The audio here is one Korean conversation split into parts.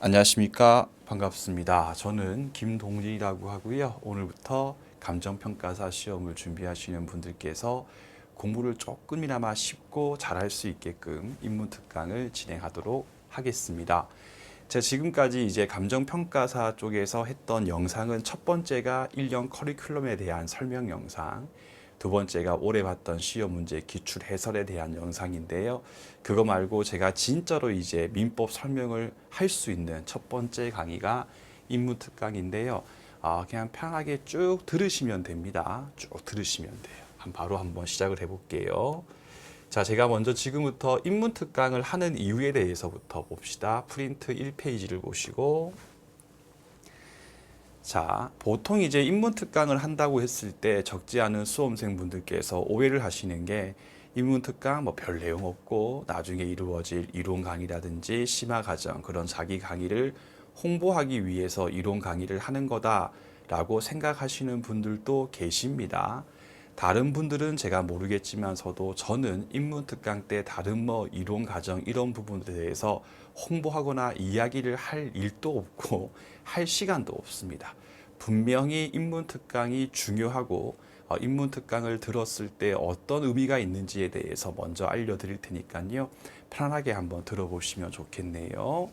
안녕하십니까. 반갑습니다. 저는 김동진이라고 하고요. 오늘부터 감정평가사 시험을 준비하시는 분들께서 공부를 조금이나마 쉽고 잘할 수 있게끔 인문특강을 진행하도록 하겠습니다. 제가 지금까지 이제 감정평가사 쪽에서 했던 영상은 첫 번째가 1년 커리큘럼에 대한 설명 영상, 두 번째가 올해 봤던 시험 문제 기출 해설에 대한 영상인데요. 그거 말고 제가 진짜로 이제 민법 설명을 할 수 있는 첫 번째 강의가 인문특강인데요. 그냥 편하게 쭉 들으시면 됩니다. 쭉 들으시면 돼요. 바로 한번 시작을 해볼게요. 자, 제가 먼저 지금부터 인문특강을 하는 이유에 대해서부터 봅시다. 프린트 1페이지를 보시고, 자, 보통 이제 인문특강을 한다고 했을 때 적지 않은 수험생분들께서 오해를 하시는 게 인문특강 뭐 별 내용 없고 나중에 이루어질 이론 강의라든지 심화 과정 그런 자기 강의를 홍보하기 위해서 이론 강의를 하는 거다라고 생각하시는 분들도 계십니다. 다른 분들은 제가 모르겠지만서도 저는 인문특강 때 다른 뭐 이론 과정 이런 부분에 대해서 홍보하거나 이야기를 할 일도 없고 할 시간도 없습니다. 분명히 인문특강이 중요하고 인문특강을 들었을 때 어떤 의미가 있는지에 대해서 먼저 알려드릴 테니까요. 편안하게 한번 들어보시면 좋겠네요.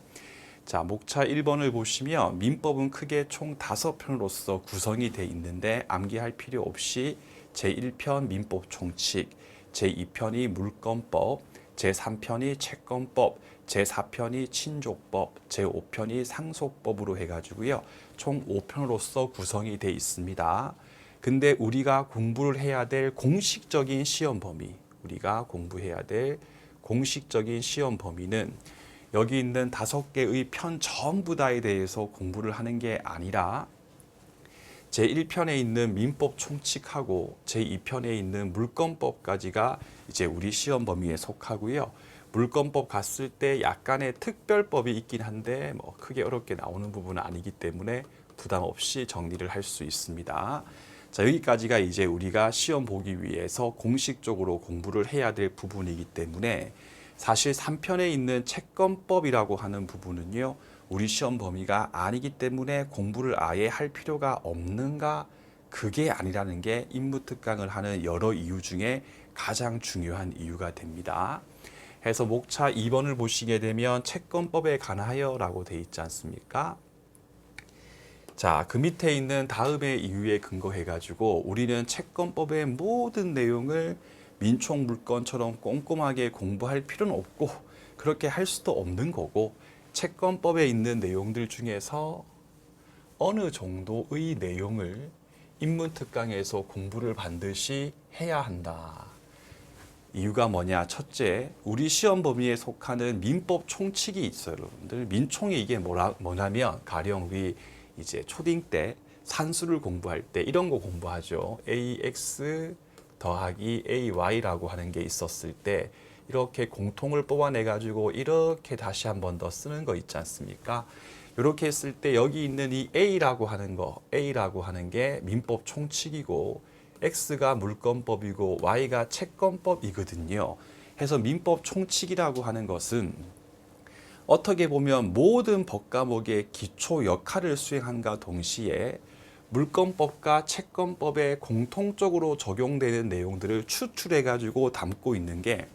자, 목차 1번을 보시면 민법은 크게 총 5편으로서 구성이 돼 있는데 암기할 필요 없이 제1편 민법 총칙, 제2편이 물권법, 제3편이 채권법, 제4편이 친족법, 제5편이 상속법으로 해가지고요. 총 5편으로서 구성이 돼 있습니다. 근데 우리가 공부를 해야 될 공식적인 시험 범위, 우리가 공부해야 될 공식적인 시험 범위는 여기 있는 5개의 편 전부 다에 대해서 공부를 하는 게 아니라 제1편에 있는 민법 총칙하고 제2편에 있는 물권법까지가 이제 우리 시험 범위에 속하고요. 물권법 갔을 때 약간의 특별법이 있긴 한데 뭐 크게 어렵게 나오는 부분은 아니기 때문에 부담 없이 정리를 할 수 있습니다. 자, 여기까지가 이제 우리가 시험 보기 위해서 공식적으로 공부를 해야 될 부분이기 때문에 사실 3편에 있는 채권법이라고 하는 부분은요. 우리 시험 범위가 아니기 때문에 공부를 아예 할 필요가 없는가? 그게 아니라는 게 인문특강을 하는 여러 이유 중에 가장 중요한 이유가 됩니다. 해서 목차 2번을 보시게 되면 채권법에 관하여 라고 돼 있지 않습니까? 자, 그 밑에 있는 다음의 이유에 근거해가지고 우리는 채권법의 모든 내용을 민총 물권처럼 꼼꼼하게 공부할 필요는 없고 그렇게 할 수도 없는 거고 채권법에 있는 내용들 중에서 어느 정도의 내용을 인문특강에서 공부를 반드시 해야 한다. 이유가 뭐냐? 첫째, 우리 시험 범위에 속하는 민법 총칙이 있어요, 여러분들. 민총이 이게 뭐냐면 가령 우리 이제 초딩 때 산수를 공부할 때 이런 거 공부하죠. ax 더하기 ay라고 하는 게 있었을 때 이렇게 공통을 뽑아내 가지고 이렇게 다시 한 번 더 쓰는 거 있지 않습니까? 이렇게 했을 때 여기 있는 이 a라고 하는 게 민법 총칙이고 x가 물권법이고 y가 채권법이거든요. 해서 민법 총칙이라고 하는 것은 어떻게 보면 모든 법 과목의 기초 역할을 수행함과 동시에 물권법과 채권법에 공통적으로 적용되는 내용들을 추출해 가지고 담고 있는 게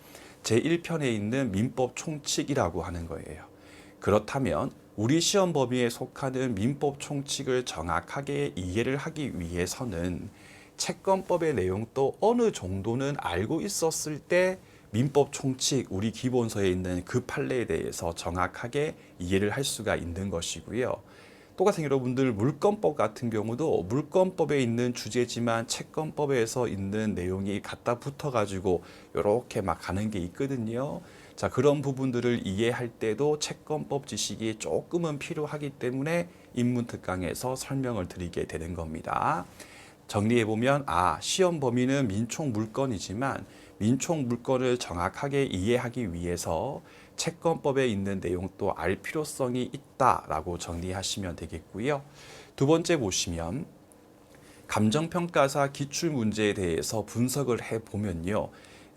제1편에 있는 민법 총칙이라고 하는 거예요. 그렇다면 우리 시험 범위에 속하는 민법 총칙을 정확하게 이해를 하기 위해서는 채권법의 내용도 어느 정도는 알고 있었을 때 민법 총칙, 우리 기본서에 있는 그 판례에 대해서 정확하게 이해를 할 수가 있는 것이고요. 똑같은 여러분들 물권법 같은 경우도 물권법에 있는 주제지만 채권법에서 있는 내용이 갖다 붙어가지고 이렇게 막 가는 게 있거든요. 자, 그런 부분들을 이해할 때도 채권법 지식이 조금은 필요하기 때문에 인문특강에서 설명을 드리게 되는 겁니다. 정리해보면 시험 범위는 민총 물권이지만 민총 물권을 정확하게 이해하기 위해서 채권법에 있는 내용도 알 필요성이 있다라고 정리하시면 되겠고요. 두 번째 보시면 감정평가사 기출문제에 대해서 분석을 해보면요.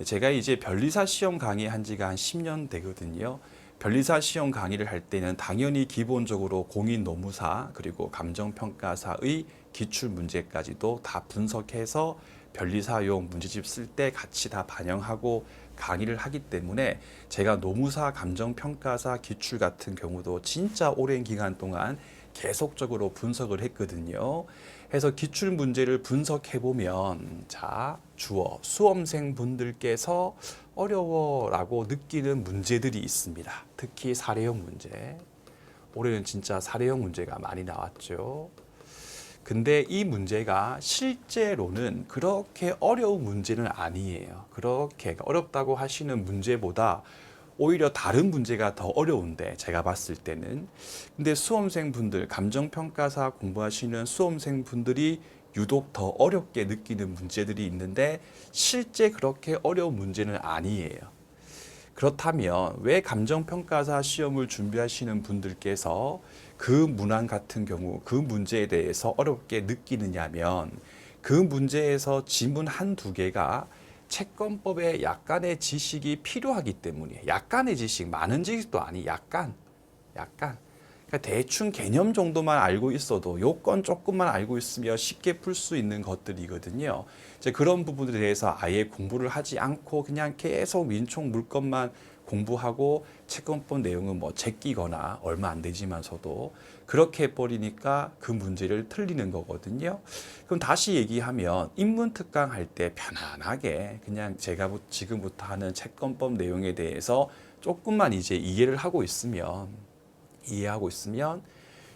제가 이제 변리사 시험 강의한 지가 한 10년 되거든요. 변리사 시험 강의를 할 때는 당연히 기본적으로 공인노무사 그리고 감정평가사의 기출 문제까지도 다 분석해서 변리사용 문제집 쓸 때 같이 다 반영하고 강의를 하기 때문에 제가 노무사, 감정평가사 기출 같은 경우도 진짜 오랜 기간 동안 계속적으로 분석을 했거든요. 해서 기출 문제를 분석해 보면 자, 주어 수험생 분들께서 어려워라고 느끼는 문제들이 있습니다. 특히 사례형 문제. 올해는 진짜 사례형 문제가 많이 나왔죠. 근데 이 문제가 실제로는 그렇게 어려운 문제는 아니에요. 그렇게 어렵다고 하시는 문제보다 오히려 다른 문제가 더 어려운데 제가 봤을 때는. 근데 수험생분들, 감정평가사 공부하시는 수험생분들이 유독 더 어렵게 느끼는 문제들이 있는데 실제 그렇게 어려운 문제는 아니에요. 그렇다면 왜 감정평가사 시험을 준비하시는 분들께서 그 문항 같은 경우 그 문제에 대해서 어렵게 느끼느냐면 그 문제에서 지문 한두 개가 채권법에 약간의 지식이 필요하기 때문이에요. 약간의 지식, 많은 지식도 아니, 약간. 그러니까 대충 개념 정도만 알고 있어도 요건 조금만 알고 있으면 쉽게 풀 수 있는 것들이거든요. 이제 그런 부분에 대해서 아예 공부를 하지 않고 그냥 계속 민총 물건만 공부하고 채권법 내용은 뭐 제끼거나 얼마 안 되지만서도 그렇게 해버리니까 그 문제를 틀리는 거거든요. 그럼 다시 얘기하면 인문특강 할 때 편안하게 그냥 제가 지금부터 하는 채권법 내용에 대해서 조금만 이제 이해하고 있으면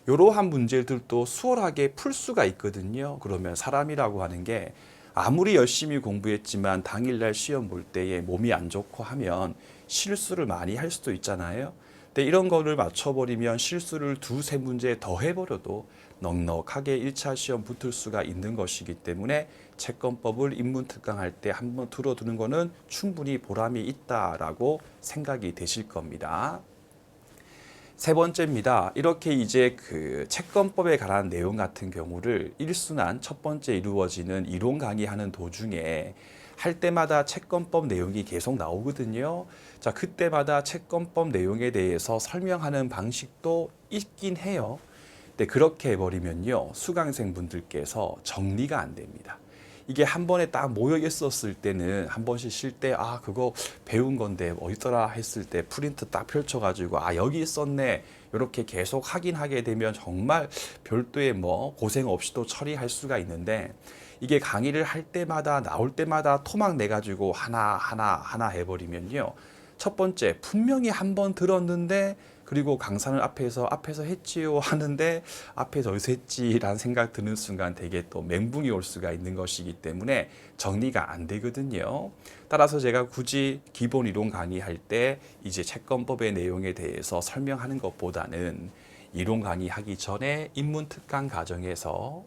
이러한 문제들도 수월하게 풀 수가 있거든요. 그러면 사람이라고 하는 게 아무리 열심히 공부했지만 당일날 시험 볼 때에 몸이 안 좋고 하면 실수를 많이 할 수도 있잖아요. 근데 이런 거를 맞춰버리면 실수를 두세 문제 더 해버려도 넉넉하게 1차 시험 붙을 수가 있는 것이기 때문에 채권법을 인문특강할 때 한번 들어두는 거는 충분히 보람이 있다라고 생각이 되실 겁니다. 세 번째입니다. 이렇게 이제 그 채권법에 관한 내용 같은 경우를 일순환 첫 번째 이루어지는 이론 강의하는 도중에 할 때마다 채권법 내용이 계속 나오거든요. 자, 그때마다 채권법 내용에 대해서 설명하는 방식도 있긴 해요. 근데 그렇게 해버리면요, 수강생분들께서 정리가 안 됩니다. 이게 한 번에 딱 모여 있었을 때는 한 번씩 쉴 때 아 그거 배운 건데 어디더라 했을 때 프린트 딱 펼쳐가지고 아 여기 있었네 이렇게 계속 확인하게 되면 정말 별도의 뭐 고생 없이도 처리할 수가 있는데 이게 강의를 할 때마다 나올 때마다 토막 내가지고 하나 해버리면요, 첫 번째 분명히 한 번 들었는데 그리고 강사는 앞에서 했지요 하는데 앞에서 어디서 했지라는 생각 드는 순간 되게 또 멘붕이 올 수가 있는 것이기 때문에 정리가 안 되거든요. 따라서 제가 굳이 기본 이론 강의할 때 이제 채권법의 내용에 대해서 설명하는 것보다는 이론 강의하기 전에 인문특강 과정에서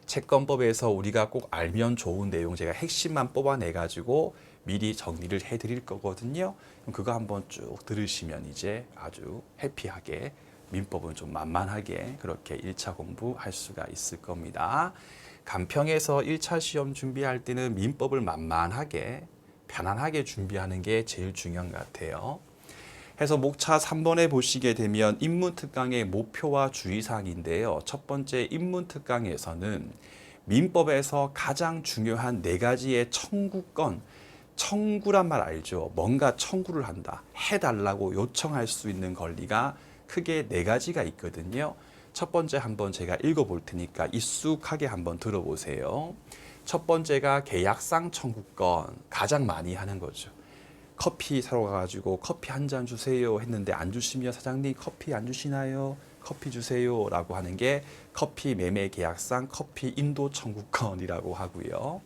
채권법에서 우리가 꼭 알면 좋은 내용 제가 핵심만 뽑아내 가지고 미리 정리를 해드릴 거거든요. 그럼 그거 한번 쭉 들으시면 이제 아주 해피하게 민법은 좀 만만하게 그렇게 1차 공부할 수가 있을 겁니다. 간평에서 1차 시험 준비할 때는 민법을 만만하게 편안하게 준비하는 게 제일 중요한 것 같아요. 해서 목차 3번에 보시게 되면 인문특강의 목표와 주의사항인데요. 첫 번째 인문특강에서는 민법에서 가장 중요한 4가지의 청구권, 청구란 말 알죠? 뭔가 청구를 한다. 해달라고 요청할 수 있는 권리가 크게 4가지가 있거든요. 첫 번째 한번 제가 읽어볼 테니까 익숙하게 한번 들어보세요. 첫 번째가 계약상 청구권, 가장 많이 하는 거죠. 커피 사러 가가지고 커피 한 잔 주세요 했는데 안 주시면 사장님 커피 안 주시나요? 커피 주세요 라고 하는 게 커피 매매 계약상 커피 인도 청구권이라고 하고요.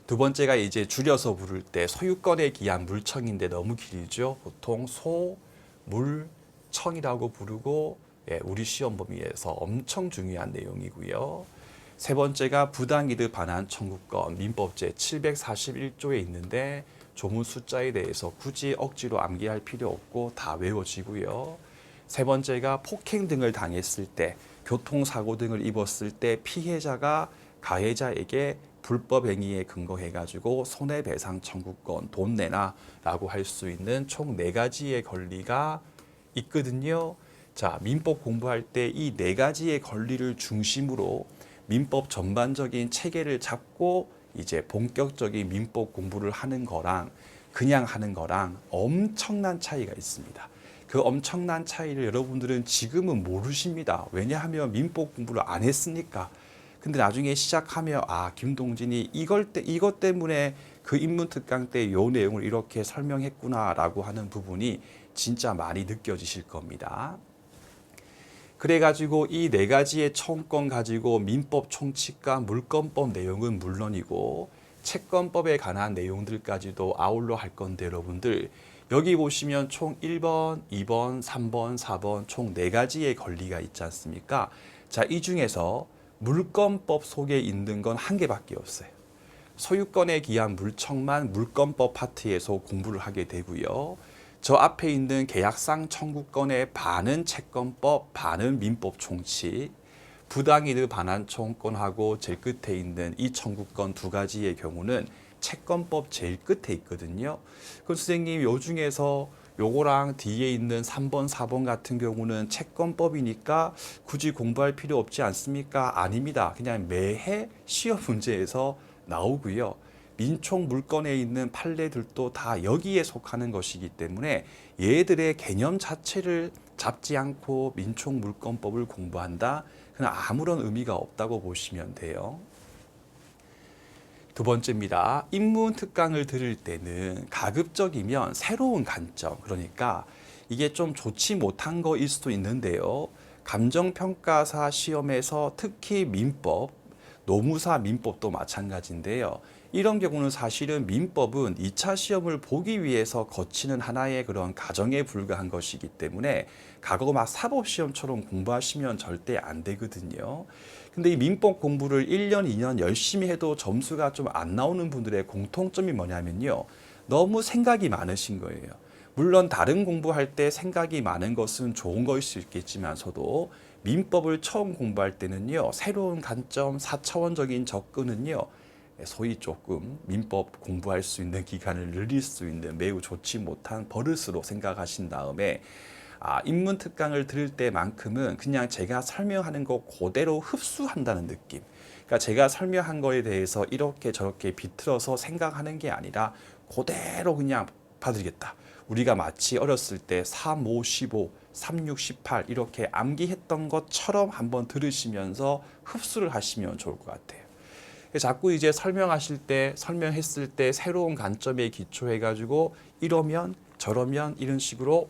두 번째가 이제 줄여서 부를 때 소유권에 기한 물청인데 너무 길죠. 보통 소물청이라고 부르고 우리 시험 범위에서 엄청 중요한 내용이고요. 세 번째가 부당이득 반환 청구권 민법 제 741조에 있는데 조문 숫자에 대해서 굳이 억지로 암기할 필요 없고 다 외워지고요. 세 번째가 폭행 등을 당했을 때, 교통사고 등을 입었을 때 피해자가 가해자에게 불법 행위에 근거해가지고 손해배상 청구권, 돈 내놔라고 할 수 있는 총 4가지의 권리가 있거든요. 자, 민법 공부할 때 이 4가지의 권리를 중심으로 민법 전반적인 체계를 잡고 이제 본격적인 민법 공부를 하는 거랑 그냥 하는 거랑 엄청난 차이가 있습니다. 그 엄청난 차이를 여러분들은 지금은 모르십니다. 왜냐하면 민법 공부를 안 했으니까. 근데 나중에 시작하면 김동진이 이것 때문에 그 인문특강 때 요 내용을 이렇게 설명했구나라고 하는 부분이 진짜 많이 느껴지실 겁니다. 그래가지고 이 4가지의 청구권 가지고 민법 총칙과 물권법 내용은 물론이고 채권법에 관한 내용들까지도 아울러 할 건데 여러분들 여기 보시면 총 1번, 2번, 3번, 4번 총 4가지의 권리가 있지 않습니까? 자, 이 중에서 물권법 속에 있는 건 한 개밖에 없어요. 소유권에 기한 물청만 물권법 파트에서 공부를 하게 되고요. 저 앞에 있는 계약상 청구권의 반은 채권법, 반은 민법 총칙, 부당이득 반환 청구권하고 제일 끝에 있는 이 청구권 2가지의 경우는 채권법 제일 끝에 있거든요. 그 선생님 요 중에서 요거랑 뒤에 있는 3번, 4번 같은 경우는 채권법이니까 굳이 공부할 필요 없지 않습니까? 아닙니다. 그냥 매해 시험 문제에서 나오고요. 민총 물권에 있는 판례들도 다 여기에 속하는 것이기 때문에 얘들의 개념 자체를 잡지 않고 민총 물권법을 공부한다? 그냥 아무런 의미가 없다고 보시면 돼요. 2번째입니다. 인문특강을 들을 때는 가급적이면 새로운 관점, 그러니까 이게 좀 좋지 못한 거일 수도 있는데요. 감정평가사 시험에서 특히 민법, 노무사 민법도 마찬가지인데요. 이런 경우는 사실은 민법은 2차 시험을 보기 위해서 거치는 하나의 그런 과정에 불과한 것이기 때문에 과거 막 사법시험처럼 공부하시면 절대 안 되거든요. 근데 이 민법 공부를 1년, 2년 열심히 해도 점수가 좀 안 나오는 분들의 공통점이 뭐냐면요. 너무 생각이 많으신 거예요. 물론 다른 공부할 때 생각이 많은 것은 좋은 것일 수 있겠지만서도 민법을 처음 공부할 때는요. 새로운 관점, 4차원적인 접근은요. 소위 조금 민법 공부할 수 있는 기간을 늘릴 수 있는 매우 좋지 못한 버릇으로 생각하신 다음에 인문특강을 들을 때만큼은 그냥 제가 설명하는 거 그대로 흡수한다는 느낌. 그러니까 제가 설명한 거에 대해서 이렇게 저렇게 비틀어서 생각하는 게 아니라 그대로 그냥 받으겠다. 우리가 마치 어렸을 때 3, 5, 15, 3, 6, 18 이렇게 암기했던 것처럼 한번 들으시면서 흡수를 하시면 좋을 것 같아요. 자꾸 이제 설명했을 때 새로운 관점에 기초해가지고 이러면 저러면 이런 식으로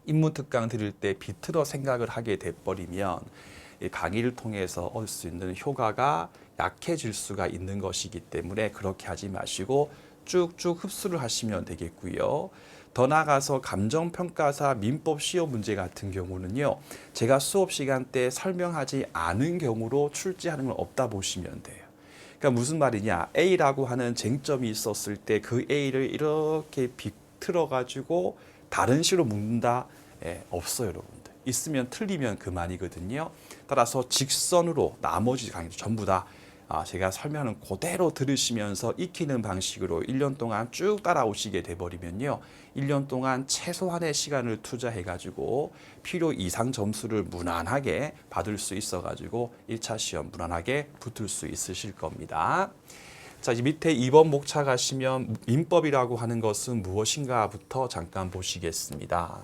인문특강 들을 때 비틀어 생각을 하게 돼버리면 강의를 통해서 얻을 수 있는 효과가 약해질 수가 있는 것이기 때문에 그렇게 하지 마시고 쭉쭉 흡수를 하시면 되겠고요. 더 나아가서 감정평가사 민법 시험 문제 같은 경우는요. 제가 수업 시간 때 설명하지 않은 경우로 출제하는 건 없다 보시면 돼요. 그러니까 무슨 말이냐. A라고 하는 쟁점이 있었을 때 그 A를 이렇게 비틀어 가지고 다른 식으로 묻는다? 없어요, 여러분들. 있으면 틀리면 그만이거든요. 따라서 직선으로 나머지 강의도 전부 다 제가 설명하는 그대로 들으시면서 익히는 방식으로 1년 동안 쭉 따라오시게 돼버리면요. 1년 동안 최소한의 시간을 투자해가지고 필요 이상 점수를 무난하게 받을 수 있어가지고 1차 시험 무난하게 붙을 수 있으실 겁니다. 자, 이제 밑에 2번 목차 가시면 민법이라고 하는 것은 무엇인가부터 잠깐 보시겠습니다.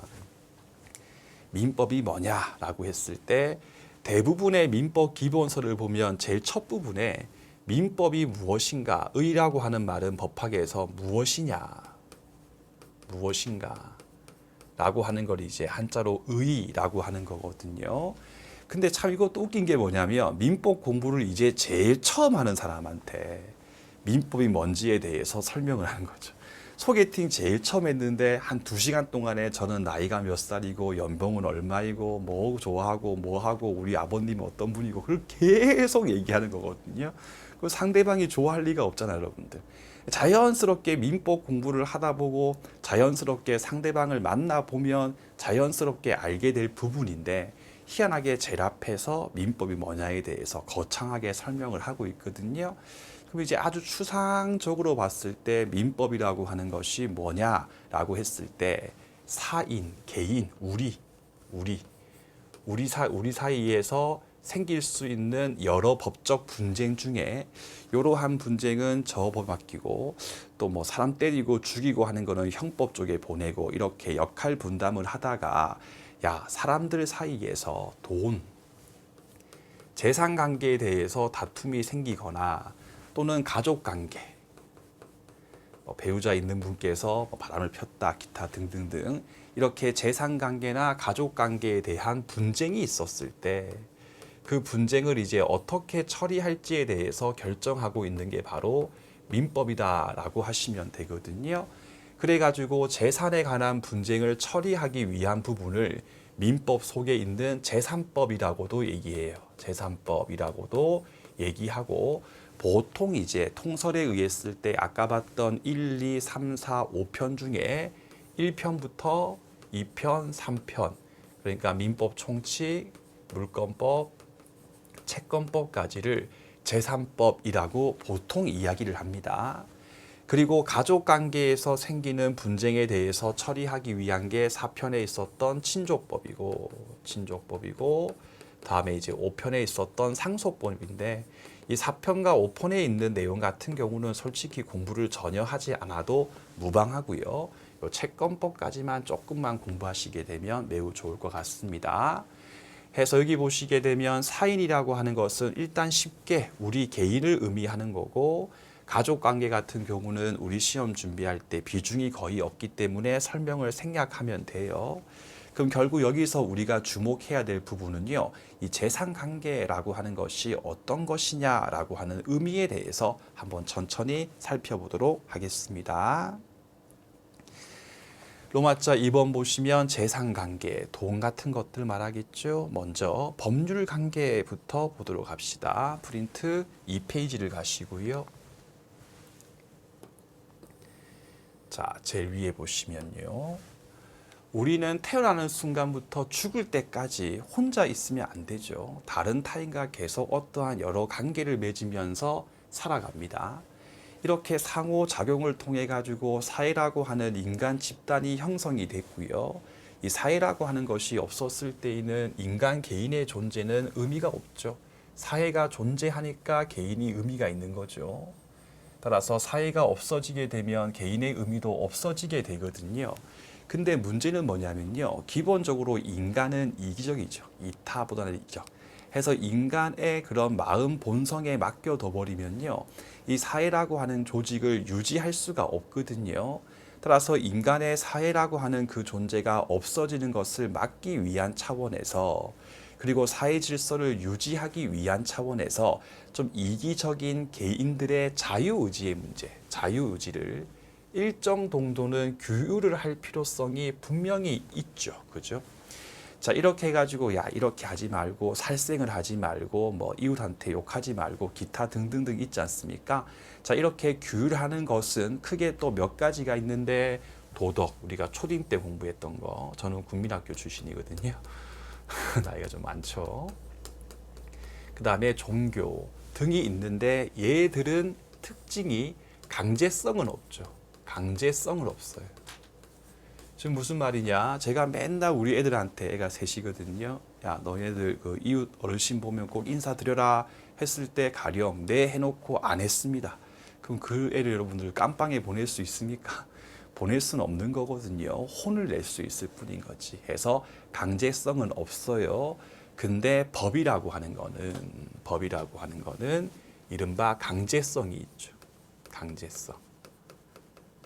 민법이 뭐냐라고 했을 때 대부분의 민법 기본서를 보면 제일 첫 부분에 민법이 무엇인가, 의라고 하는 말은 법학에서 무엇인가 라고 하는 걸 이제 한자로 의라고 하는 거거든요. 근데 참 이것도 웃긴 게 뭐냐면 민법 공부를 이제 제일 처음 하는 사람한테 민법이 뭔지에 대해서 설명을 하는 거죠. 소개팅 제일 처음 했는데 한 2시간 동안에 저는 나이가 몇 살이고 연봉은 얼마이고 뭐 좋아하고 뭐 하고 우리 아버님은 어떤 분이고 그걸 계속 얘기하는 거거든요. 그 상대방이 좋아할 리가 없잖아요, 여러분들. 자연스럽게 민법 공부를 하다 보고 자연스럽게 상대방을 만나보면 자연스럽게 알게 될 부분인데 희한하게 제일 앞에서 민법이 뭐냐에 대해서 거창하게 설명을 하고 있거든요. 그럼 이제 아주 추상적으로 봤을 때 민법이라고 하는 것이 뭐냐라고 했을 때 사인, 개인, 우리 사이에서 생길 수 있는 여러 법적 분쟁 중에 이러한 분쟁은 저 법 맡기고 또 뭐 사람 때리고 죽이고 하는 거는 형법 쪽에 보내고 이렇게 역할 분담을 하다가 야, 사람들 사이에서 돈, 재산 관계에 대해서 다툼이 생기거나 또는 가족 관계, 배우자 있는 분께서 바람을 폈다, 기타 등등등 이렇게 재산 관계나 가족 관계에 대한 분쟁이 있었을 때 그 분쟁을 이제 어떻게 처리할지에 대해서 결정하고 있는 게 바로 민법이다라고 하시면 되거든요. 그래가지고 재산에 관한 분쟁을 처리하기 위한 부분을 민법 속에 있는 재산법이라고도 얘기해요. 재산법이라고도 얘기하고 보통 이제 통설에 의했을 때 아까 봤던 1, 2, 3, 4, 5편 중에 1편부터 2편, 3편 그러니까 민법 총칙, 물권법, 채권법까지를 재산법이라고 보통 이야기를 합니다. 그리고 가족 관계에서 생기는 분쟁에 대해서 처리하기 위한 게 4편에 있었던 친족법이고 다음에 이제 5편에 있었던 상속법인데 이 4편과 5편에 있는 내용 같은 경우는 솔직히 공부를 전혀 하지 않아도 무방하고요. 요 채권법까지만 조금만 공부하시게 되면 매우 좋을 것 같습니다. 해서 여기 보시게 되면 사인이라고 하는 것은 일단 쉽게 우리 개인을 의미하는 거고 가족관계 같은 경우는 우리 시험 준비할 때 비중이 거의 없기 때문에 설명을 생략하면 돼요. 그럼 결국 여기서 우리가 주목해야 될 부분은요. 이 재산관계라고 하는 것이 어떤 것이냐라고 하는 의미에 대해서 한번 천천히 살펴보도록 하겠습니다. 로마자 2번 보시면 재산관계, 돈 같은 것들 말하겠죠. 먼저 법률관계부터 보도록 합시다. 프린트 2페이지를 가시고요. 자, 제일 위에 보시면요. 우리는 태어나는 순간부터 죽을 때까지 혼자 있으면 안 되죠. 다른 타인과 계속 어떠한 여러 관계를 맺으면서 살아갑니다. 이렇게 상호작용을 통해 가지고 사회라고 하는 인간 집단이 형성이 됐고요. 이 사회라고 하는 것이 없었을 때에는 인간 개인의 존재는 의미가 없죠. 사회가 존재하니까 개인이 의미가 있는 거죠. 따라서 사회가 없어지게 되면 개인의 의미도 없어지게 되거든요. 근데 문제는 뭐냐면요. 기본적으로 인간은 이기적이죠. 이타보다는 이기적. 해서 인간의 그런 마음 본성에 맡겨둬 버리면요. 이 사회라고 하는 조직을 유지할 수가 없거든요. 따라서 인간의 사회라고 하는 그 존재가 없어지는 것을 막기 위한 차원에서 그리고 사회 질서를 유지하기 위한 차원에서 좀 이기적인 개인들의 자유의지의 문제, 자유의지를 일정 정도는 규율을 할 필요성이 분명히 있죠. 그죠? 자, 이렇게 해가지고 야, 이렇게 하지 말고 살생을 하지 말고 뭐 이웃한테 욕하지 말고 기타 등등등 있지 않습니까? 자, 이렇게 규율하는 것은 크게 또 몇 가지가 있는데 도덕, 우리가 초딩 때 공부했던 거. 저는 국민학교 출신이거든요. 나이가 좀 많죠. 그 다음에 종교 등이 있는데 얘들은 특징이 강제성은 없죠. 강제성은 없어요. 지금 무슨 말이냐? 제가 맨날 우리 애들한테 애가 셋이거든요. 야, 너희들 그 이웃 어르신 보면 꼭 인사드려라 했을 때 가령 네 해놓고 안 했습니다. 그럼 그 애를 여러분들 깜빵에 보낼 수 있습니까? 보낼 수는 없는 거거든요. 혼을 낼 수 있을 뿐인 거지. 해서 강제성은 없어요. 근데 법이라고 하는 거는 이른바 강제성이 있죠. 강제성.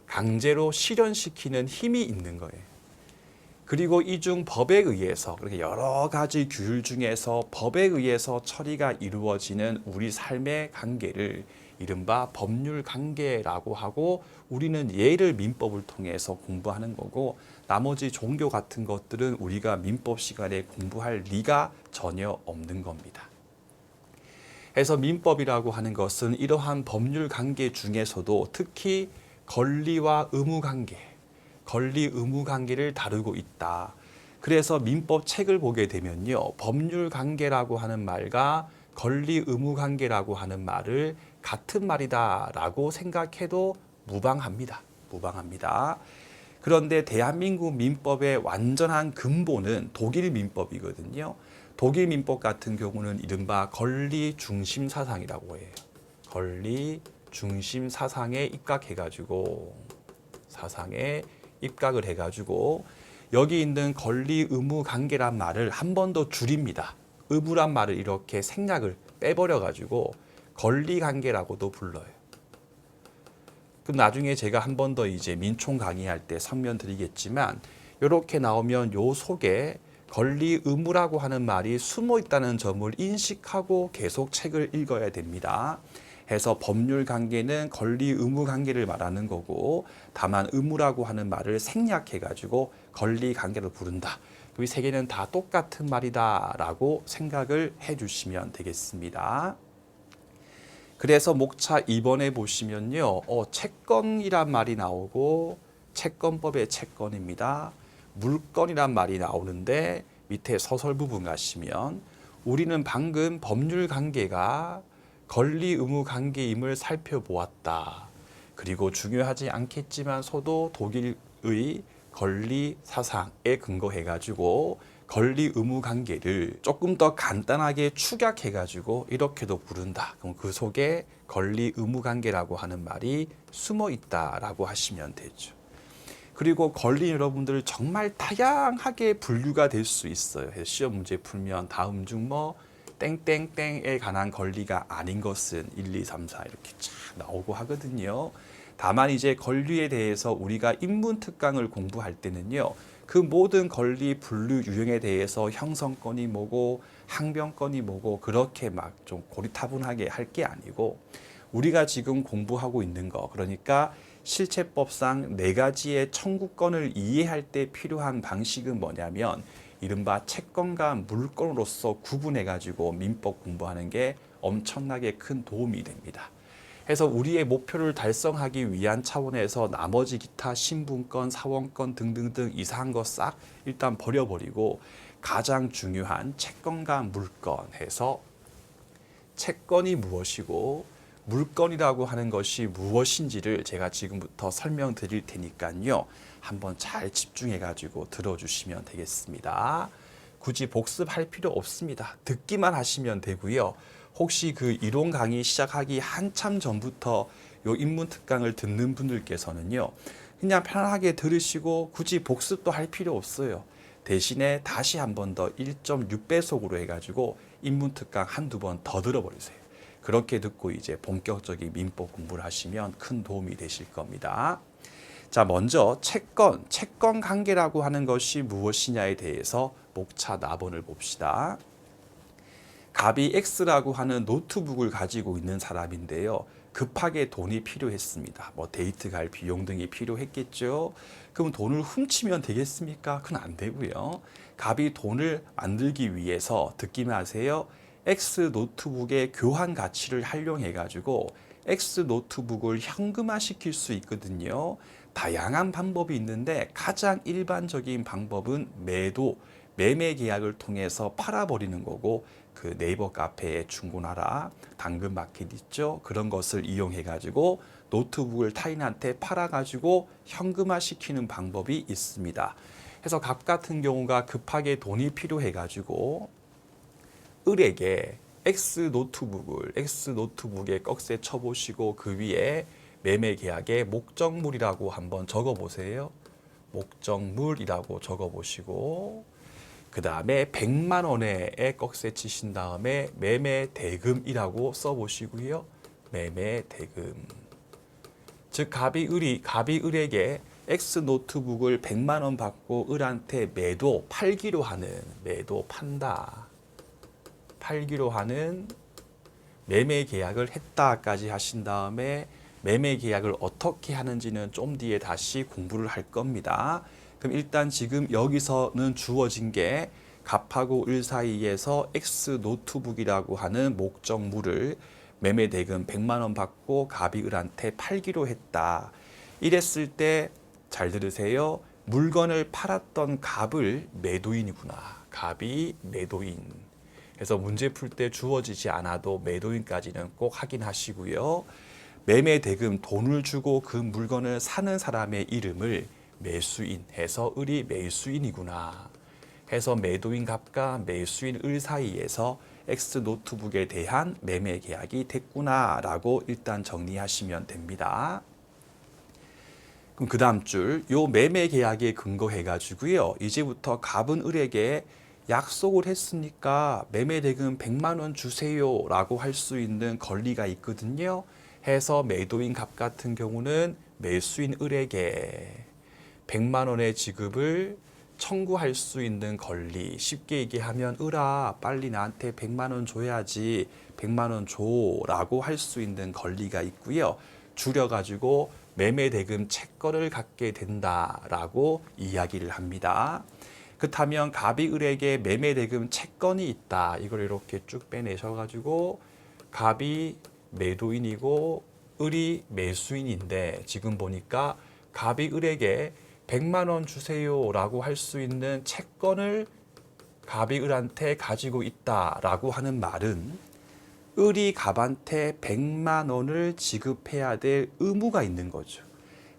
강제로 실현시키는 힘이 있는 거예요. 그리고 이 중 법에 의해서 그렇게 여러 가지 규율 중에서 법에 의해서 처리가 이루어지는 우리 삶의 관계를 이른바 법률 관계라고 하고 우리는 얘를 민법을 통해서 공부하는 거고 나머지 종교 같은 것들은 우리가 민법 시간에 공부할 리가 전혀 없는 겁니다. 그래서 민법이라고 하는 것은 이러한 법률 관계 중에서도 특히 권리와 의무 관계, 권리 의무 관계를 다루고 있다. 그래서 민법 책을 보게 되면요. 법률 관계라고 하는 말과 권리 의무 관계라고 하는 말을 같은 말이다라고 생각해도 무방합니다. 무방합니다. 그런데 대한민국 민법의 완전한 근본은 독일 민법이거든요. 독일 민법 같은 경우는 이른바 권리 중심 사상이라고 해요. 권리 중심 사상에 입각을 해가지고 여기 있는 권리 의무 관계란 말을 한 번 더 줄입니다. 의무란 말을 이렇게 생략을 빼버려가지고 권리 관계라고도 불러요. 그럼 나중에 제가 한 번 더 이제 민총 강의할 때 설명드리겠지만 이렇게 나오면 요 속에 권리 의무라고 하는 말이 숨어 있다는 점을 인식하고 계속 책을 읽어야 됩니다. 해서 법률 관계는 권리 의무 관계를 말하는 거고 다만 의무라고 하는 말을 생략해가지고 권리 관계로 부른다. 이 세 개는 다 똑같은 말이다라고 생각을 해주시면 되겠습니다. 그래서 목차 2번에 보시면요, 채권이란 말이 나오고 채권법의 채권입니다. 물건이란 말이 나오는데 밑에 서설 부분 가시면 우리는 방금 법률 관계가 권리 의무 관계임을 살펴보았다. 그리고 중요하지 않겠지만서도 독일의 권리 사상에 근거해가지고 권리 의무 관계를 조금 더 간단하게 축약해가지고 이렇게도 부른다. 그럼 그 속에 권리 의무 관계라고 하는 말이 숨어 있다라고 하시면 되죠. 그리고 권리 여러분들 정말 다양하게 분류가 될 수 있어요. 시험 문제 풀면 다음 중 뭐 땡땡땡에 관한 권리가 아닌 것은 1, 2, 3, 4 이렇게 쫙 나오고 하거든요. 다만 이제 권리에 대해서 우리가 인문특강을 공부할 때는요. 그 모든 권리 분류 유형에 대해서 형성권이 뭐고 항변권이 뭐고 그렇게 막 좀 고리타분하게 할 게 아니고 우리가 지금 공부하고 있는 거 그러니까 실체법상 4가지의 청구권을 이해할 때 필요한 방식은 뭐냐면 이른바 채권과 물건으로서 구분해가지고 민법 공부하는 게 엄청나게 큰 도움이 됩니다. 그래서 우리의 목표를 달성하기 위한 차원에서 나머지 기타 신분권, 사원권 등등등 이상한 거 싹 일단 버려버리고 가장 중요한 채권과 물건 해서 채권이 무엇이고 물건이라고 하는 것이 무엇인지를 제가 지금부터 설명드릴 테니까요. 한번 잘 집중해가지고 들어주시면 되겠습니다. 굳이 복습할 필요 없습니다. 듣기만 하시면 되고요. 혹시 그 이론 강의 시작하기 한참 전부터 요 인문특강을 듣는 분들께서는요. 그냥 편하게 들으시고 굳이 복습도 할 필요 없어요. 대신에 다시 한 번 더 1.6배속으로 해가지고 인문특강 한두 번 더 들어버리세요. 그렇게 듣고 이제 본격적인 민법 공부를 하시면 큰 도움이 되실 겁니다. 자, 먼저 채권 관계라고 하는 것이 무엇이냐에 대해서 목차 나번을 봅시다. 갑이 X라고 하는 노트북을 가지고 있는 사람인데요. 급하게 돈이 필요했습니다. 뭐 데이트 갈 비용 등이 필요했겠죠. 그럼 돈을 훔치면 되겠습니까? 그건 안 되고요. 갑이 돈을 만들기 위해서 듣기만 하세요. X 노트북의 교환 가치를 활용해 가지고 X 노트북을 현금화 시킬 수 있거든요. 다양한 방법이 있는데 가장 일반적인 방법은 매매 계약을 통해서 팔아버리는 거고 그 네이버 카페에 중고나라, 당근마켓 있죠. 그런 것을 이용해 가지고 노트북을 타인한테 팔아 가지고 현금화 시키는 방법이 있습니다. 그래서 갑 같은 경우가 급하게 돈이 필요해 가지고 을에게 X 노트북에 꺽쇠 쳐보시고 그 위에 매매 계약의 목적물이라고 한번 적어보세요. 목적물이라고 적어보시고 그 다음에 100만 원에 꺽쇠 치신 다음에 매매 대금이라고 써보시고요. 매매 대금. 즉 갑이 을에게 X 노트북을 100만 원 받고 을한테 팔기로 하는 매매 계약을 했다까지 하신 다음에 매매 계약을 어떻게 하는지는 좀 뒤에 다시 공부를 할 겁니다. 그럼 일단 지금 여기서는 주어진 게 갑하고 을 사이에서 X 노트북이라고 하는 목적물을 매매 대금 100만 원 받고 갑이 을한테 팔기로 했다. 이랬을 때 잘 들으세요. 물건을 팔았던 갑을 매도인이구나. 갑이 매도인. 그래서 문제 풀 때 주어지지 않아도 매도인까지는 꼭 확인하시고요. 매매 대금 돈을 주고 그 물건을 사는 사람의 이름을 매수인 해서 을이 매수인이구나 해서 매도인 갑과 매수인 을 사이에서 X 노트북에 대한 매매 계약이 됐구나라고 일단 정리하시면 됩니다. 그럼 그 다음 줄, 요 매매 계약에 근거해 가지고요. 이제부터 갑은 을에게 약속을 했으니까 매매 대금 100만 원 주세요라고 할 수 있는 권리가 있거든요. 해서 매도인 갑 같은 경우는 매수인 을에게 100만 원의 지급을 청구할 수 있는 권리. 쉽게 얘기하면 을아 빨리 나한테 100만 원 줘야지 100만 원 줘라고 할 수 있는 권리가 있고요. 줄여가지고 매매 대금 채권을 갖게 된다라고 이야기를 합니다. 그렇다면 갑이 을에게 매매 대금 채권이 있다. 이걸 이렇게 쭉 빼내셔가지고 갑이 매도인이고 을이 매수인인데 지금 보니까 갑이 을에게 100만 원 주세요라고 할 수 있는 채권을 갑이 을한테 가지고 있다라고 하는 말은 을이 갑한테 100만 원을 지급해야 될 의무가 있는 거죠.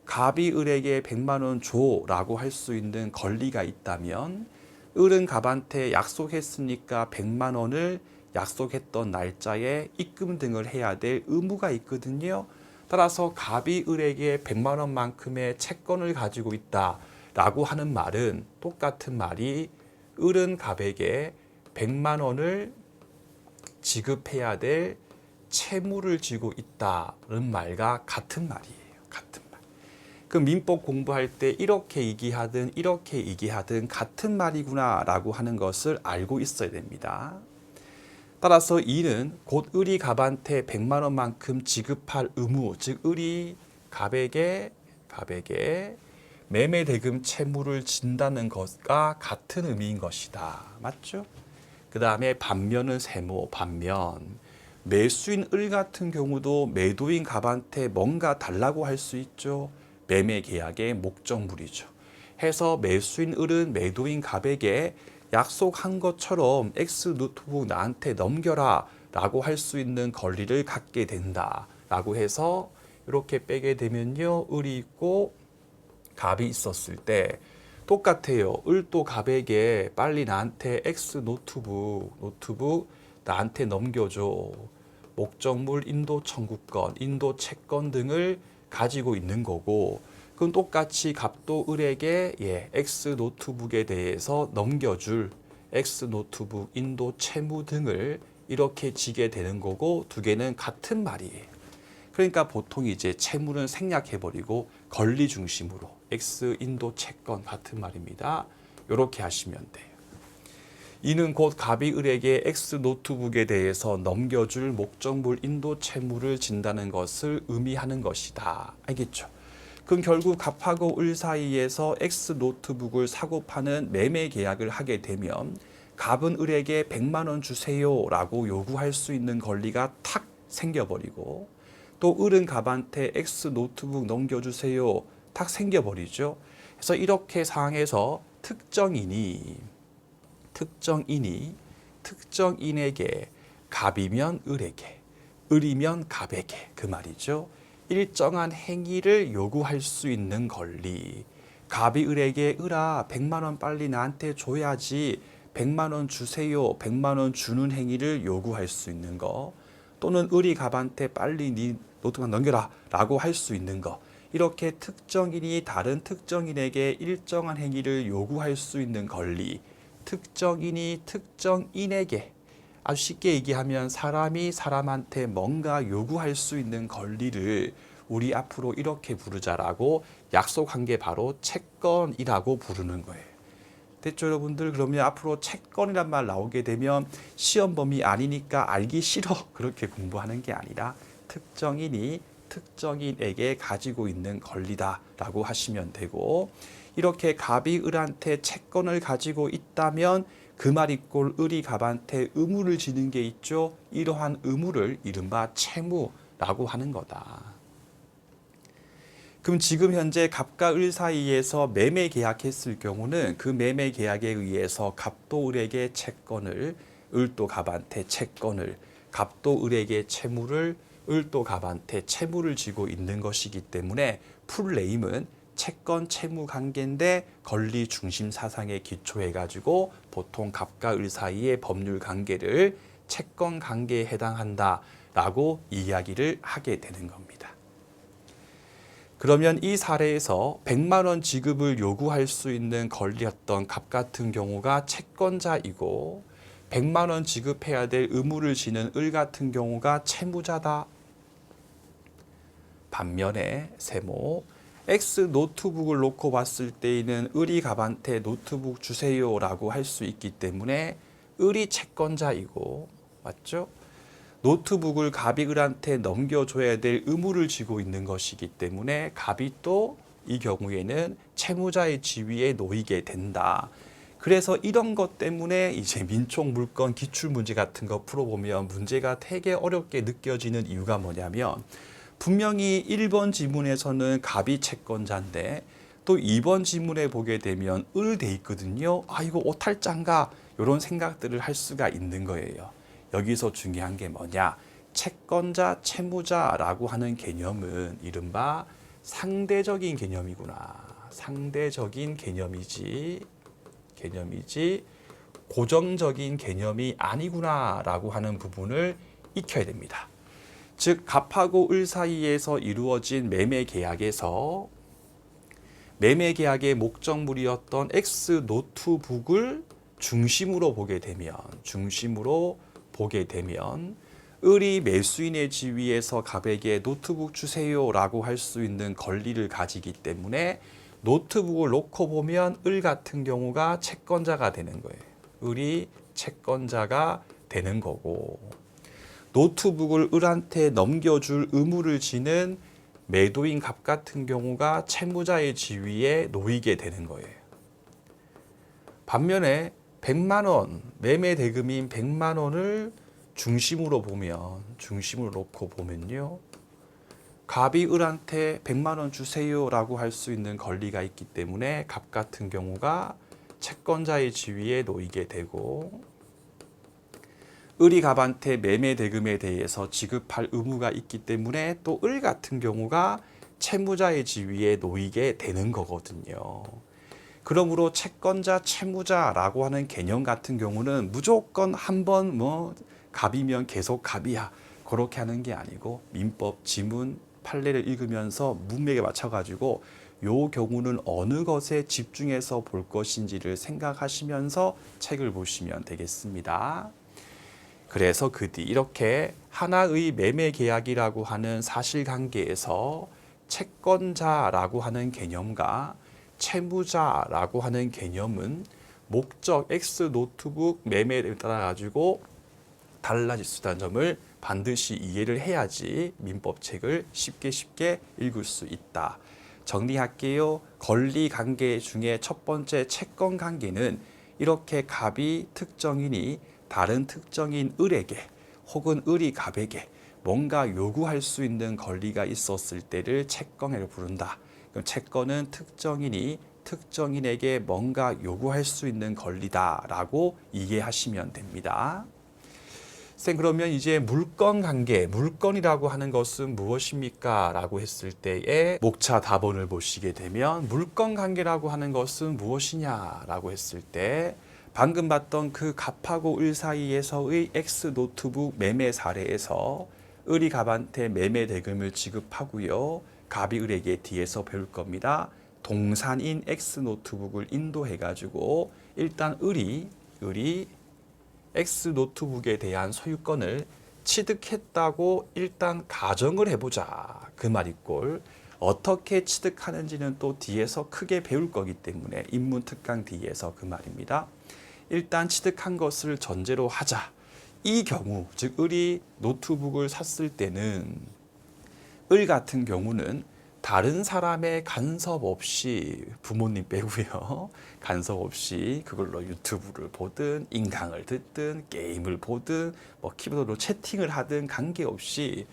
갑이 을에게 100만 원 줘라고 할 수 있는 권리가 있다면 을은 갑한테 약속했으니까 100만 원을 약속했던 날짜에 입금 등을 해야 될 의무가 있거든요. 따라서 갑이 을에게 100만 원만큼의 채권을 가지고 있다라고 하는 말은 똑같은 말이 을은 갑에게 100만 원을 지급해야 될 채무를 지고 있다는 말과 같은 말이에요. 같은 말. 그 민법 공부할 때 이렇게 얘기하든 이렇게 얘기하든 같은 말이구나라고 하는 것을 알고 있어야 됩니다. 따라서 이는 곧 을이 갑한테 100만 원만큼 지급할 의무, 즉 을이 갑에게 매매 대금 채무를 진다는 것과 같은 의미인 것이다. 맞죠? 그 다음에 반면은 세모, 반면 매수인 을 같은 경우도 매도인 갑한테 뭔가 달라고 할 수 있죠. 매매 계약의 목적물이죠. 해서 매수인 을은 매도인 갑에게 약속한 것처럼 X 노트북 나한테 넘겨라 라고 할 수 있는 권리를 갖게 된다 라고 해서 이렇게 빼게 되면요. 을이 있고 갑이 있었을 때 똑같아요. 을도 갑에게 빨리 나한테 X 노트북 나한테 넘겨줘. 목적물 인도 청구권, 인도 채권 등을 가지고 있는 거고 그건 똑같이 갑도 을에게 X 노트북에 대해서 넘겨줄 X 노트북 인도 채무 등을 이렇게 지게 되는 거고 두 개는 같은 말이에요. 그러니까 보통 이제 채무는 생략해버리고 권리 중심으로 X 인도 채권 같은 말입니다. 이렇게 하시면 돼요. 이는 곧 갑이 을에게 X 노트북에 대해서 넘겨줄 목적물 인도 채무를 진다는 것을 의미하는 것이다. 알겠죠? 그럼 결국 갑하고 을 사이에서 X 노트북을 사고 파는 매매 계약을 하게 되면 갑은 을에게 100만 원 주세요라고 요구할 수 있는 권리가 탁 생겨버리고 또 을은 갑한테 X 노트북 넘겨주세요 탁 생겨버리죠. 그래서 이렇게 상황에서 특정인에게 갑이면 을에게 을이면 갑에게 그 말이죠. 일정한 행위를 요구할 수 있는 권리. 갑이 을에게 을아 100만 원 빨리 나한테 줘야지 100만 원 주세요 100만 원 주는 행위를 요구할 수 있는 거 또는 을이 갑한테 빨리 네 노트북 넘겨라 라고 할 수 있는 거 이렇게 특정인이 다른 특정인에게 일정한 행위를 요구할 수 있는 권리 특정인이 특정인에게 아주 쉽게 얘기하면 사람이 사람한테 뭔가 요구할 수 있는 권리를 우리 앞으로 이렇게 부르자라고 약속한 게 바로 채권이라고 부르는 거예요. 됐죠 여러분들? 그러면 앞으로 채권이란 말 나오게 되면 시험 범위 아니니까 알기 싫어 그렇게 공부하는 게 아니라 특정인이 특정인에게 가지고 있는 권리다라고 하시면 되고 이렇게 갑이 을한테 채권을 가지고 있다면 그 말이 꼴 을이 갑한테 의무를 지는 게 있죠. 이러한 의무를 이른바 채무라고 하는 거다. 그럼 지금 현재 갑과 을 사이에서 매매 계약했을 경우는 그 매매 계약에 의해서 갑도 을에게 채권을 을도 갑한테 채권을, 갑도 을에게 채무를, 을도 갑한테 채무를 지고 있는 것이기 때문에 풀네임은 채권 채무 관계인데 권리 중심 사상에 기초해 가지고 보통 갑과 을 사이의 법률 관계를 채권 관계에 해당한다라고 이야기를 하게 되는 겁니다. 그러면 이 사례에서 100만 원 지급을 요구할 수 있는 권리였던 갑 같은 경우가 채권자이고 100만 원 지급해야 될 의무를 지는 을 같은 경우가 채무자다. 반면에 세모 X 노트북을 놓고 봤을 때에는 을이 갑한테 노트북 주세요라고 할 수 있기 때문에 을이 채권자이고 맞죠? 노트북을 갑이 을한테 넘겨줘야 될 의무를 지고 있는 것이기 때문에 갑이 또 이 경우에는 채무자의 지위에 놓이게 된다. 그래서 이런 것 때문에 이제 민총 물건 기출문제 같은 거 풀어보면 문제가 되게 어렵게 느껴지는 이유가 뭐냐면 분명히 1번 지문에서는 갑이 채권자인데 또 2번 지문에 보게 되면 을 돼 있거든요. 아 이거 오탈장가 이런 생각들을 할 수가 있는 거예요. 여기서 중요한 게 뭐냐? 채권자, 채무자라고 하는 개념은 이른바 상대적인 개념이구나. 상대적인 개념이지 고정적인 개념이 아니구나라고 하는 부분을 익혀야 됩니다. 즉 갑하고 을 사이에서 이루어진 매매 계약에서 매매 계약의 목적물이었던 X 노트북을 중심으로 보게 되면 을이 매수인의 지위에서 갑에게 노트북 주세요라고 할 수 있는 권리를 가지기 때문에 노트북을 놓고 보면 을 같은 경우가 채권자가 되는 거예요. 을이 채권자가 되는 거고 노트북을 을한테 넘겨줄 의무를 지는 매도인 갑 같은 경우가 채무자의 지위에 놓이게 되는 거예요. 반면에 100만 원, 매매 대금인 100만 원을 중심으로 놓고 보면요. 갑이 을한테 100만 원 주세요라고 할 수 있는 권리가 있기 때문에 갑 같은 경우가 채권자의 지위에 놓이게 되고 을이 갑한테 매매 대금에 대해서 지급할 의무가 있기 때문에 또 을 같은 경우가 채무자의 지위에 놓이게 되는 거거든요. 그러므로 채권자, 채무자라고 하는 개념 같은 경우는 무조건 한번 갑이면 계속 갑이야. 그렇게 하는 게 아니고 민법 지문 판례를 읽으면서 문맥에 맞춰가지고 요 경우는 어느 것에 집중해서 볼 것인지를 생각하시면서 책을 보시면 되겠습니다. 그래서 그 뒤 이렇게 하나의 매매 계약이라고 하는 사실관계에서 채권자라고 하는 개념과 채무자라고 하는 개념은 목적 X 노트북 매매를 따라 가지고 달라질 수 있다는 점을 반드시 이해를 해야지 민법책을 쉽게 읽을 수 있다. 정리할게요. 권리 관계 중에 첫 번째 채권 관계는 이렇게 갑이 특정인이 다른 특정인 을에게 혹은 을이 갑에게 뭔가 요구할 수 있는 권리가 있었을 때를 채권을 부른다. 그럼 채권은 특정인이 특정인에게 뭔가 요구할 수 있는 권리다라고 이해하시면 됩니다. 쌤 그러면 이제 물건 관계, 물건이라고 하는 것은 무엇입니까? 라고 했을 때에 목차 답원을 보시게 되면 물건 관계라고 하는 것은 무엇이냐? 라고 했을 때 방금 봤던 그 갑하고 을 사이에서의 X 노트북 매매 사례에서 을이 갑한테 매매 대금을 지급하고요. 갑이 을에게 뒤에서 배울 겁니다. 동산인 X 노트북을 인도해가지고 일단 을이 X 노트북에 대한 소유권을 취득했다고 일단 가정을 해보자. 그 말이꼴. 어떻게 취득하는지는 또 뒤에서 크게 배울 거기 때문에 인문특강 뒤에서 그 말입니다. 일단 취득한 것을 전제로 하자. 이 경우, 즉 을이 노트북을 샀을 때는 을 같은 경우는 다른 사람의 간섭 없이 부모님 빼고요. 간섭 없이 그걸로 유튜브를 보든 인강을 듣든 게임을 보든 뭐 키보드로 채팅을 하든 관계없이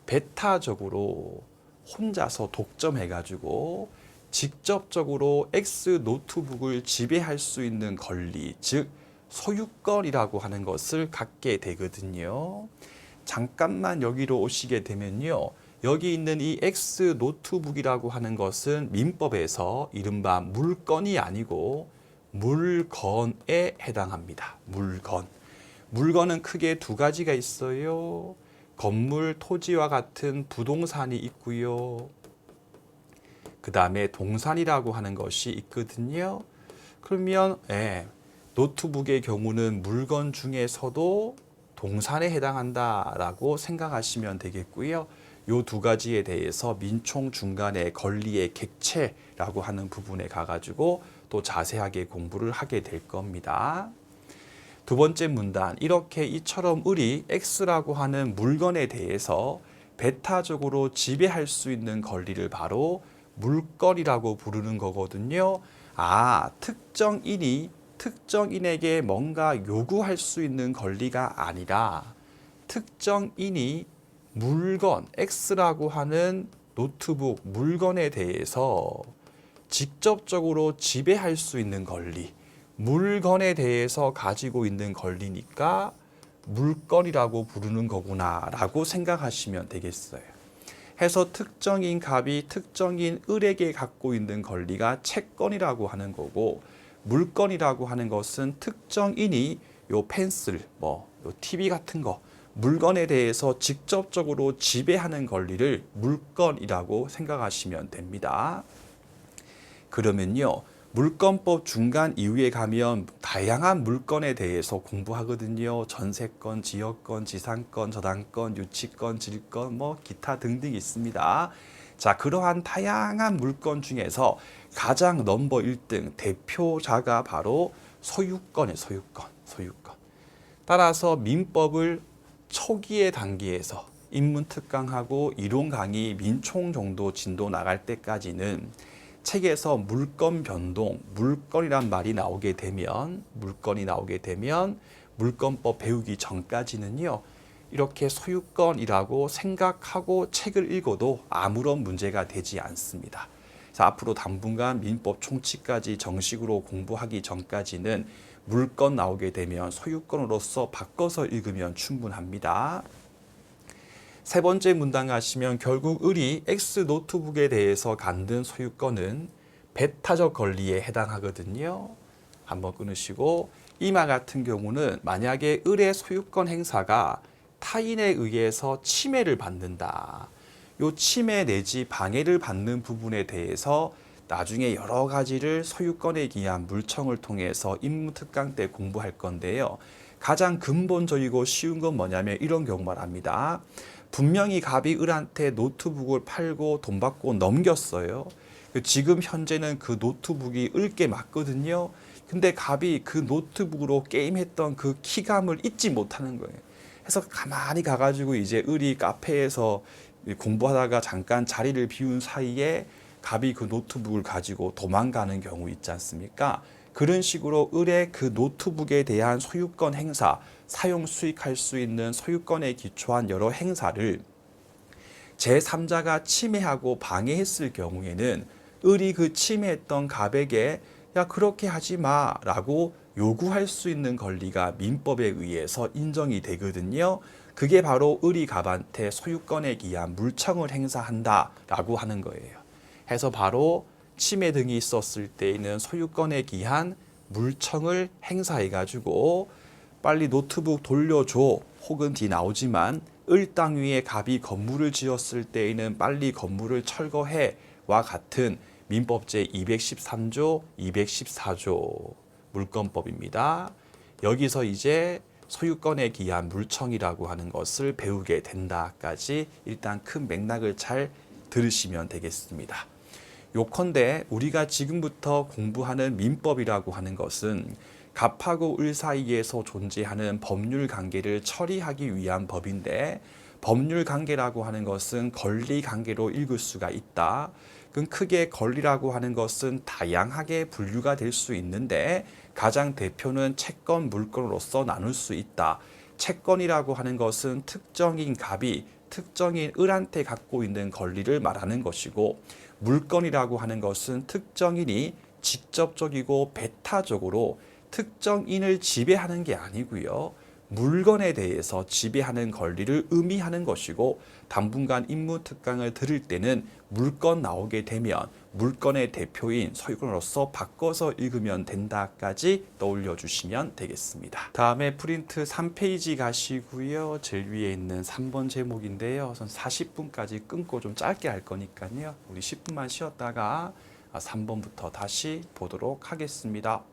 배타적으로 혼자서 독점해가지고 직접적으로 X 노트북을 지배할 수 있는 권리, 즉 소유권이라고 하는 것을 갖게 되거든요. 잠깐만 여기로 오시게 되면요. 여기 있는 이 X 노트북이라고 하는 것은 민법에서 이른바 물건이 아니고 물건에 해당합니다. 물건. 물건은 크게 두 가지가 있어요. 건물, 토지와 같은 부동산이 있고요. 그 다음에 동산이라고 하는 것이 있거든요. 그러면 노트북의 경우는 물건 중에서도 동산에 해당한다라고 생각하시면 되겠고요. 이 두 가지에 대해서 민총 중간에 권리의 객체라고 하는 부분에 가가지고 또 자세하게 공부를 하게 될 겁니다. 두 번째 문단, 이렇게 이처럼 을이 X라고 하는 물건에 대해서 배타적으로 지배할 수 있는 권리를 바로 물건이라고 부르는 거거든요. 특정인이 특정인에게 뭔가 요구할 수 있는 권리가 아니라 특정인이 물건, X라고 하는 노트북 물건에 대해서 직접적으로 지배할 수 있는 권리, 물건에 대해서 가지고 있는 권리니까 물건이라고 부르는 거구나 라고 생각하시면 되겠어요. 해서 특정인 갑이 특정인 을에게 갖고 있는 권리가 채권이라고 하는 거고, 물건이라고 하는 것은 특정인이 요 펜슬, 요 TV 같은 거 물건에 대해서 직접적으로 지배하는 권리를 물건이라고 생각하시면 됩니다. 그러면요, 물건법 중간 이후에 가면 다양한 물건에 대해서 공부하거든요. 전세권, 지역권, 지상권, 저당권, 유치권, 질권, 기타 등등이 있습니다. 자, 그러한 다양한 물건 중에서 가장 넘버 1등 대표자가 바로 소유권이에요. 소유권. 따라서 민법을 초기의 단계에서 인문특강하고 이론 강의 민총 정도 진도 나갈 때까지는 책에서 물건 변동, 물건이란 말이 나오게 되면 물건법 배우기 전까지는요, 이렇게 소유권이라고 생각하고 책을 읽어도 아무런 문제가 되지 않습니다. 자, 앞으로 당분간 민법 총칙까지 정식으로 공부하기 전까지는 물건 나오게 되면 소유권으로서 바꿔서 읽으면 충분합니다. 세 번째 문단 가시면 결국 을이 X 노트북에 대해서 갖는 소유권은 배타적 권리에 해당하거든요. 한번 끊으시고, 이마 같은 경우는 만약에 을의 소유권 행사가 타인에 의해서 침해를 받는다. 요 침해 내지 방해를 받는 부분에 대해서 나중에 여러 가지를 소유권에 기한 물청을 통해서 인문특강 때 공부할 건데요. 가장 근본적이고 쉬운 건 뭐냐면 이런 경우 말합니다. 분명히 갑이 을한테 노트북을 팔고 돈 받고 넘겼어요. 지금 현재는 그 노트북이 을게 맞거든요. 근데 갑이 그 노트북으로 게임했던 그 키감을 잊지 못하는 거예요. 그래서 가만히 가가지고 이제 을이 카페에서 공부하다가 잠깐 자리를 비운 사이에 갑이 그 노트북을 가지고 도망가는 경우 있지 않습니까? 그런 식으로 을의 그 노트북에 대한 소유권 행사, 사용 수익할 수 있는 소유권에 기초한 여러 행사를 제3자가 침해하고 방해했을 경우에는 을이 그 침해했던 갑에게 야, 그렇게 하지 마라고 요구할 수 있는 권리가 민법에 의해서 인정이 되거든요. 그게 바로 을이 갑한테 소유권에 기한 물청을 행사한다라고 하는 거예요. 해서 바로 침해 등이 있었을 때에는 소유권에 기한 물청을 행사해가지고 빨리 노트북 돌려줘, 혹은 뒤 나오지만 을 땅 위에 갑이 건물을 지었을 때에는 빨리 건물을 철거해와 같은 민법 제213조, 214조 물건법입니다. 여기서 이제 소유권에 기한 물청이라고 하는 것을 배우게 된다까지 일단 큰 맥락을 잘 들으시면 되겠습니다. 요컨대 우리가 지금부터 공부하는 민법이라고 하는 것은 갑하고 을 사이에서 존재하는 법률 관계를 처리하기 위한 법인데, 법률 관계라고 하는 것은 권리 관계로 읽을 수가 있다. 그럼 크게 권리라고 하는 것은 다양하게 분류가 될 수 있는데 가장 대표는 채권, 물건으로서 나눌 수 있다. 채권이라고 하는 것은 특정인 갑이 특정인 을한테 갖고 있는 권리를 말하는 것이고, 물건이라고 하는 것은 특정인이 직접적이고 배타적으로 특정인을 지배하는 게 아니고요. 물건에 대해서 지배하는 권리를 의미하는 것이고 당분간 인문특강을 들을 때는 물건 나오게 되면 물건의 대표인 서유건으로서 바꿔서 읽으면 된다까지 떠올려 주시면 되겠습니다. 다음에 프린트 3페이지 가시고요. 제일 위에 있는 3번 제목인데요. 전 40분까지 끊고 좀 짧게 할 거니까요. 우리 10분만 쉬었다가 3번부터 다시 보도록 하겠습니다.